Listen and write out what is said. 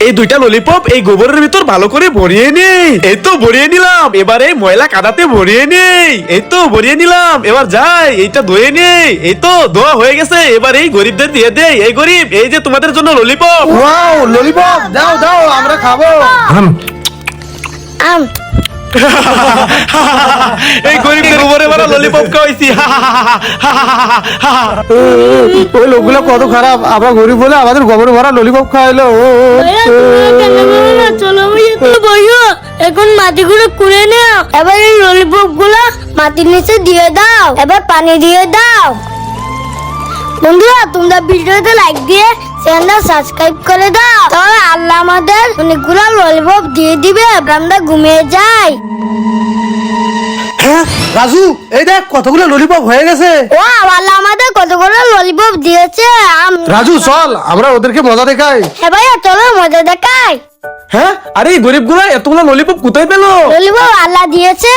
এই দুইটা ললিপপ এই গোবরের ভিতর ভালো করে ভরিয়ে নেই। এই তো ভরিয়ে নিলাম, এবার এই ময়লা কাদাতে ভরিয়ে নেই। এই তো ভরিয়ে নিলাম, এবার যাই এইটা ধুয়ে নেই। এই তো ধোয়া হয়ে গেছে, এবার এই গরিবদের দিয়ে দেই। এই গরিব, এই যে তোমাদের জন্য ললিপপ। ওয়াও, ললিপপ দাও দাও, আমরা খাবো। আম এই গরিবদের গোবরে ভরা ললিপপ খাওয়াইছি। ওই লোকগুলো কত খারাপ, আমরা গরিব বলে আমাদের গোবরে ভরা ললিপপ খাওয়াইলো। ভাইয়া, তোমরা কেন বলো না? চলো ভাইয়া, তুমি বসো, এখন মাটিগুলো কুড়ে নাও। এবার এই ললিপপ গুলো মাটির নিচে দিয়ে দাও, এবার পানি দিয়ে দাও। বন্ধুরা, তোমরা ভিডিওতে লাইক দিয়ে চ্যানেলটা সাবস্ক্রাইব করে দাও, তাহলে আল্লাহ আমাদের অনেকগুলো ললিপপ দিয়ে দিবে, আমরা ঘুমিয়ে যাই। হ্যাঁ রাজু, এই দেখ কতগুলো ললিপপ হয়ে গেছে। ও আল্লাহ আমাদের কতগুলো ললিপপ দিয়েছে। রাজু চল, আমরা ওদেরকে মজা দেখাই। হ্যাঁ ভাইয়া, চলো মজা দেখাই। হ্যাঁ, আরে এই গরিবগুলা এতগুলো ললিপপ কোথায় পেলো? ললিপপ আল্লাহ দিয়েছে।